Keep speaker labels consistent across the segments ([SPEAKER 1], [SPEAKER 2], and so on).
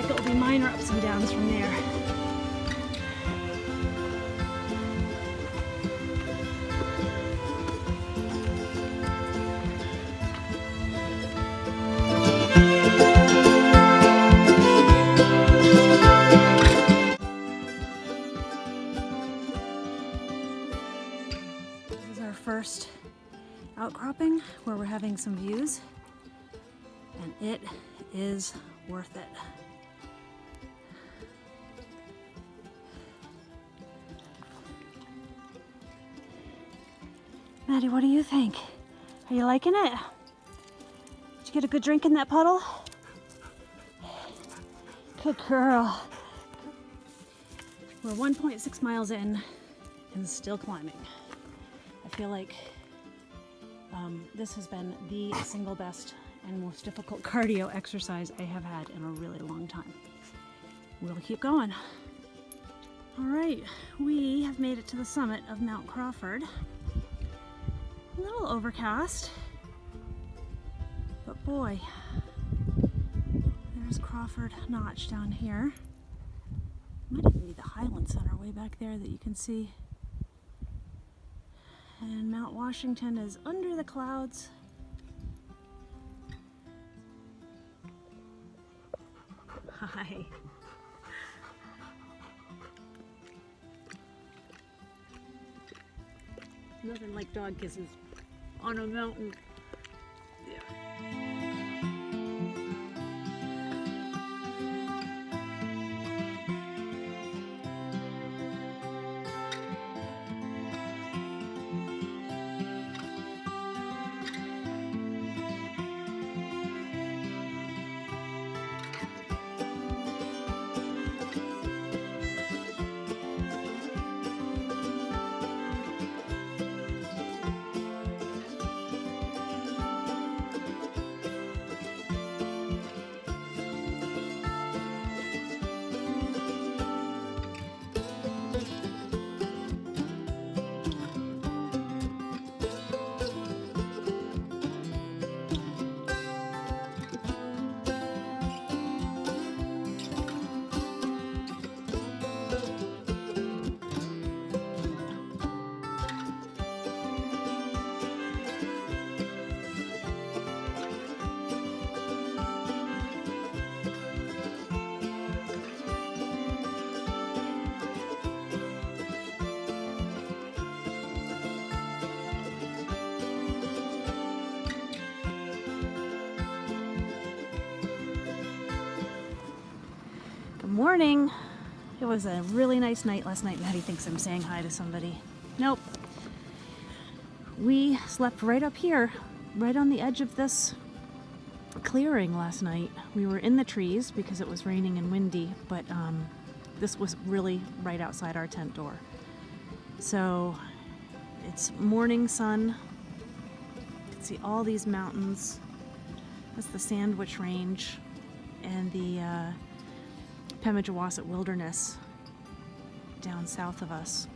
[SPEAKER 1] like it will be minor ups and downs from there. This is our first outcropping where we're having some views, and it is worth it. Maddie, what do you think? Are you liking it? Did you get a good drink in that puddle? Good girl. We're 1.6 miles in and still climbing. I feel like this has been the single best and most difficult cardio exercise I have had in a really long time. We'll keep going. All right, we have made it to the summit of Mount Crawford. A little overcast, but boy, there's Crawford Notch down here. Might even be the Highland Center way back there that you can see. And Mount Washington is under the clouds. Hi. Nothing like dog kisses on a mountain. Yeah. Morning. It was a really nice night last night. Maddie thinks I'm saying hi to somebody. Nope. We slept right up here, right on the edge of this clearing last night. We were in the trees because it was raining and windy, but this was really right outside our tent door. So it's morning sun. You can see all these mountains. That's the Sandwich Range and the Pemigewasset Wilderness down south of us.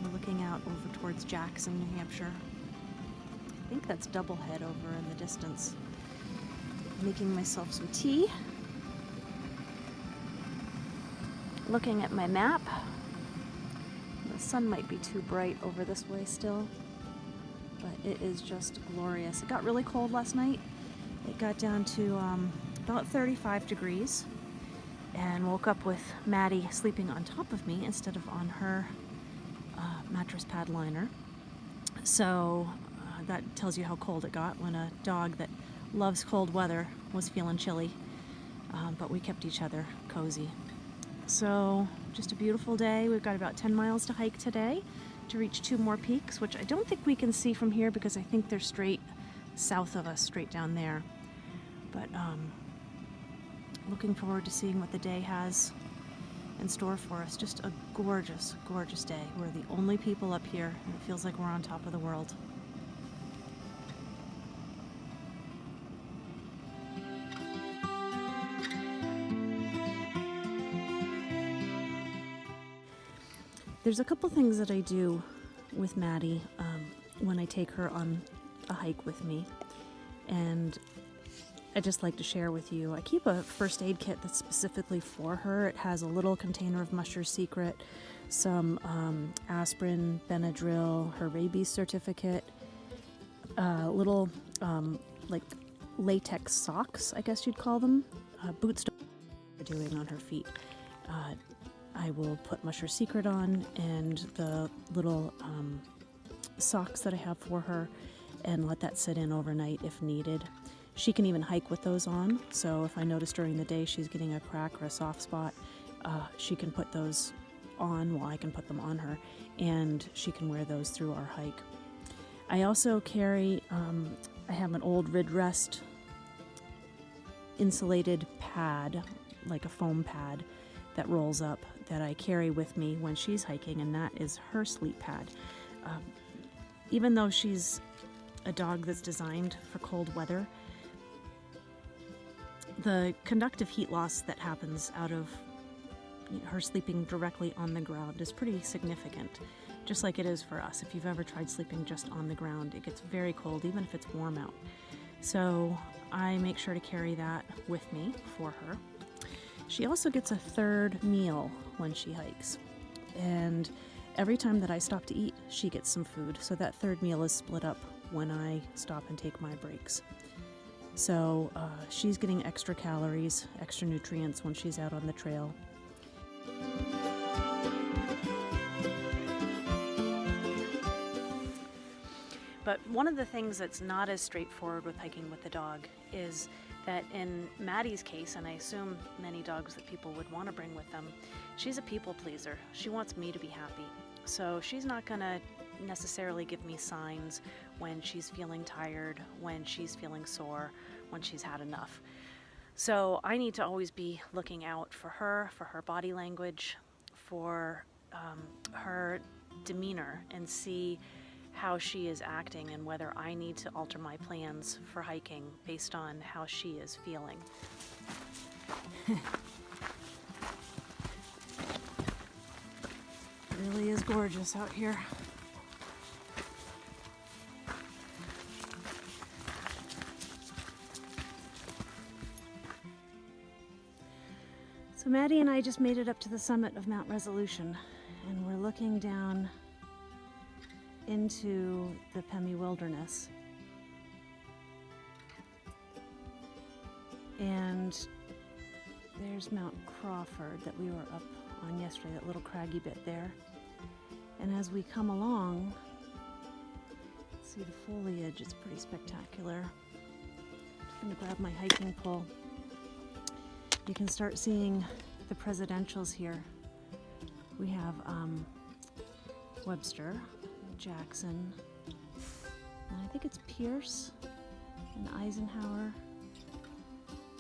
[SPEAKER 1] We're looking out over towards Jackson, New Hampshire. I think that's Doublehead over in the distance. Making myself some tea. Looking at my map. The sun might be too bright over this way still, but it is just glorious. It got really cold last night. It got down to about 35 degrees, and woke up with Maddie sleeping on top of me instead of on her mattress pad liner. So that tells you how cold it got when a dog that loves cold weather was feeling chilly, but we kept each other cozy. So just a beautiful day. We've got about 10 miles to hike today to reach 2 more peaks, which I don't think we can see from here because I think they're straight south of us, straight down there. But looking forward to seeing what the day has in store for us. Just a gorgeous, gorgeous day. We're the only people up here, and it feels like we're on top of the world. There's a couple things that I do with Maddie when I take her on a hike with me, and I'd just like to share with you. I keep a first aid kit that's specifically for her. It has a little container of Musher's Secret, some aspirin, Benadryl, her rabies certificate, little like latex socks, I guess you'd call them, boots doing on her feet. I will put Musher's Secret on and the little socks that I have for her and let that sit in overnight if needed. She can even hike with those on, so if I notice during the day she's getting a crack or a soft spot, she can put those on while I can put them on her, and she can wear those through our hike. I also carry, I have an old Rid Rest insulated pad, like a foam pad that rolls up, that I carry with me when she's hiking, and that is her sleep pad. Even though she's a dog that's designed for cold weather, the conductive heat loss that happens out of her sleeping directly on the ground is pretty significant, just like it is for us. If you've ever tried sleeping just on the ground, it gets very cold even if it's warm out. So I make sure to carry that with me for her. She also gets a third meal when she hikes, and every time that I stop to eat, she gets some food, so that third meal is split up when I stop and take my breaks. So she's getting extra calories, extra nutrients when she's out on the trail. But one of the things that's not as straightforward with hiking with the dog is that in Maddie's case, and I assume many dogs that people would want to bring with them, she's a people pleaser. She wants me to be happy. So she's not going to necessarily give me signs when she's feeling tired, when she's feeling sore, when she's had enough. So I need to always be looking out for her body language, for her demeanor, and see how she is acting and whether I need to alter my plans for hiking based on how she is feeling. It really is gorgeous out here. So Maddie and I just made it up to the summit of Mount Resolution, and we're looking down into the Pemi Wilderness. And there's Mount Crawford that we were up on yesterday, that little craggy bit there. And as we come along, see the foliage, it's pretty spectacular. I'm gonna grab my hiking pole. You can start seeing the presidentials here. We have Webster, Jackson, and I think it's Pierce and Eisenhower,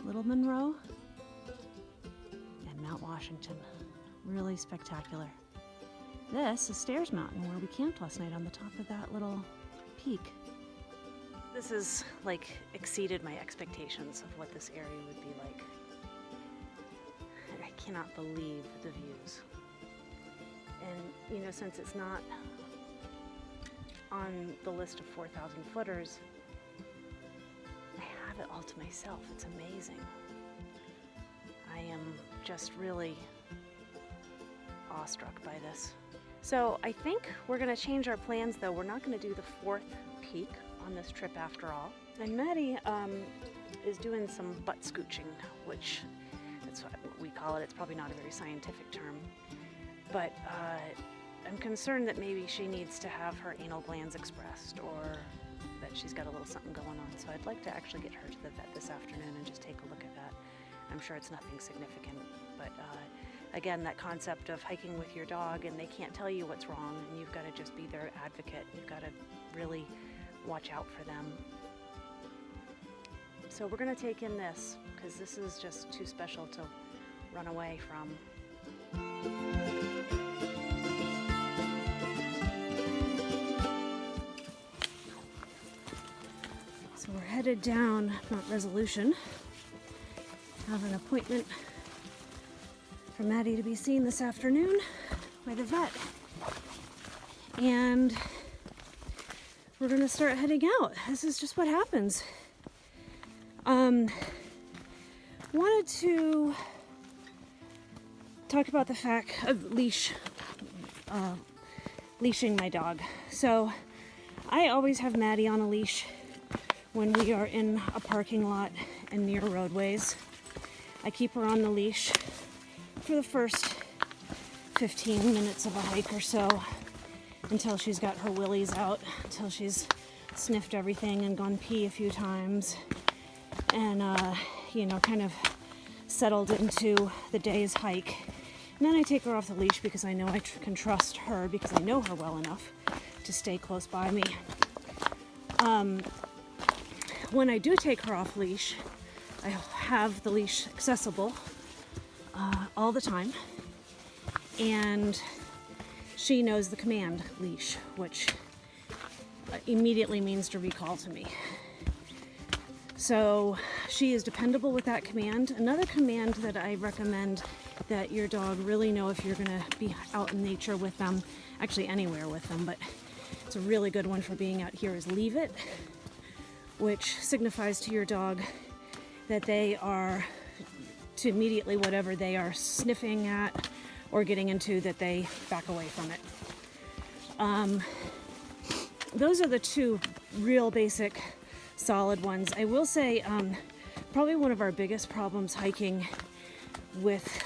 [SPEAKER 1] Little Monroe, and Mount Washington. Really spectacular. This is Stairs Mountain, where we camped last night on the top of that little peak. This has exceeded my expectations of what this area would be like. I cannot believe the views. And since it's not on the list of 4,000 footers, I have it all to myself. It's amazing. I am just really awestruck by this. So I think we're gonna change our plans though. We're not gonna do the fourth peak on this trip after all. And Maddie is doing some butt scooching, which that's what we call it. It's probably not a very scientific term, but I'm concerned that maybe she needs to have her anal glands expressed, or that she's got a little something going on. So I'd like to actually get her to the vet this afternoon and just take a look at that. I'm sure it's nothing significant, but again, that concept of hiking with your dog and they can't tell you what's wrong, and you've got to just be their advocate. You've got to really watch out for them. So we're going to take in this, because this is just too special to run away from. So we're headed down Mount Resolution. I have an appointment for Maddie to be seen this afternoon by the vet. And we're gonna start heading out. This is just what happens.
[SPEAKER 2] Wanted to talk about the fact of leashing my dog. So I always have Maddie on a leash when we are in a parking lot and near roadways. I keep her on the leash for the first 15 minutes of a hike or so until she's got her willies out, until she's sniffed everything and gone pee a few times and, kind of settled into the day's hike. And then I take her off the leash because I know I can trust her because I know her well enough to stay close by me. When I do take her off leash, I have the leash accessible all the time, and she knows the command leash, which immediately means to recall to me. So she is dependable with that command. Another command that I recommend that your dog really know if you're going to be out in nature with them, actually anywhere with them, but it's a really good one for being out here, is leave it, which signifies to your dog that they are to immediately whatever they are sniffing at or getting into, that they back away from it. Those are the two real basic solid ones. I will say probably one of our biggest problems hiking with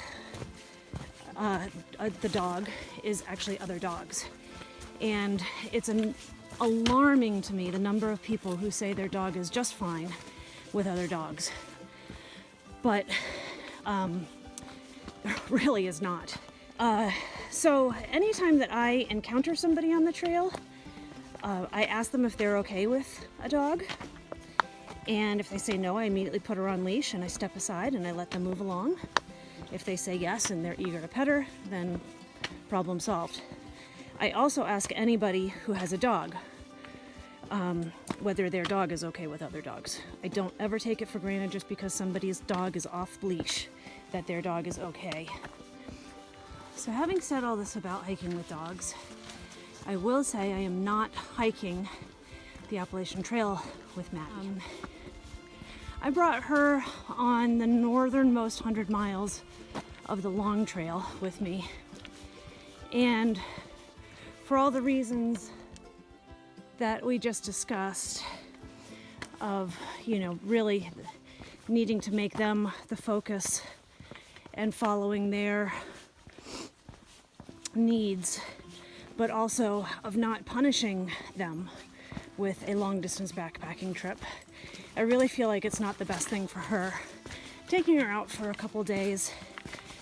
[SPEAKER 2] the dog is actually other dogs. And it's alarming to me the number of people who say their dog is just fine with other dogs. But really is not. So anytime that I encounter somebody on the trail, I ask them if they're okay with a dog. And if they say no, I immediately put her on leash and I step aside and I let them move along. If they say yes and they're eager to pet her, then problem solved. I also ask anybody who has a dog whether their dog is okay with other dogs. I don't ever take it for granted just because somebody's dog is off leash that their dog is okay. So having said all this about hiking with dogs, I will say I am not hiking the Appalachian Trail with Maddie. I brought her on the northernmost 100 miles of the long trail with me, and for all the reasons that we just discussed of, really needing to make them the focus and following their needs, but also of not punishing them with a long distance backpacking trip. I really feel like it's not the best thing for her. Taking her out for a couple days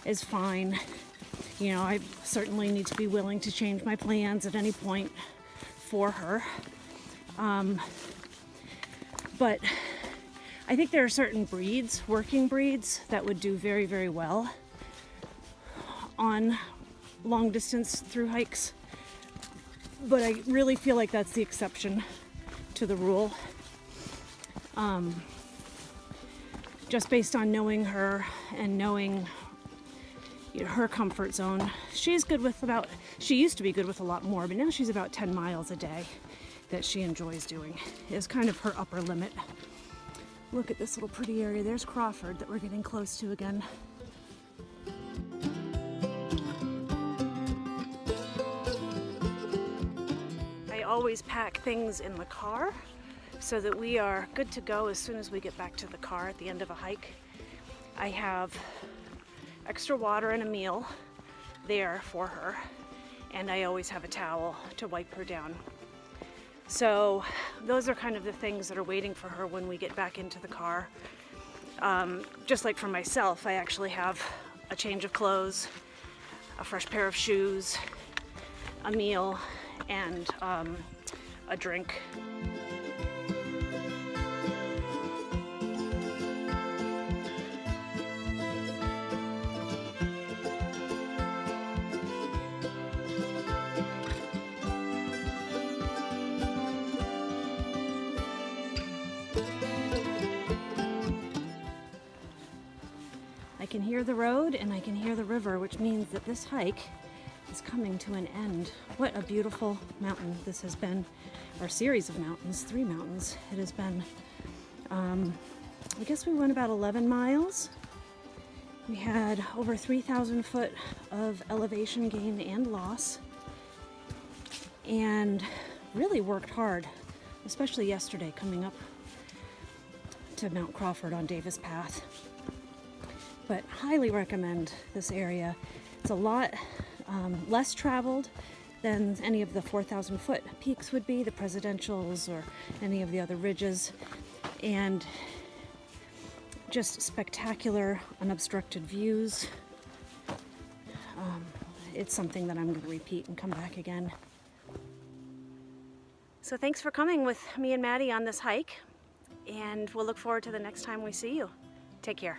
[SPEAKER 2] is fine. I certainly need to be willing to change my plans at any point for her. But I think there are certain breeds, working breeds, that would do very, very well on long distance through hikes. But I really feel like that's the exception to the rule. Just based on knowing her and knowing her comfort zone. She used to be good with a lot more, but now she's about 10 miles a day that she enjoys doing. It's kind of her upper limit. Look at this little pretty area. There's Crawford that we're getting close to again. I always pack things in the car so that we are good to go as soon as we get back to the car at the end of a hike. I have extra water and a meal there for her, and I always have a towel to wipe her down. So those are kind of the things that are waiting for her when we get back into the car. Just like for myself, I actually have a change of clothes, a fresh pair of shoes, a meal, and a drink. I can hear the road and I can hear the river, which means that this hike is coming to an end. What a beautiful mountain this has been, or series of mountains, 3 mountains it has been. I guess we went about 11 miles. We had over 3,000 foot of elevation gain and loss, and really worked hard, especially yesterday coming up to Mount Crawford on Davis Path. But highly recommend this area. It's a lot less traveled than any of the 4,000 foot peaks would be, the Presidentials or any of the other ridges, and just spectacular unobstructed views. It's something that I'm going to repeat and come back again. So thanks for coming with me and Maddie on this hike, and we'll look forward to the next time we see you. Take care.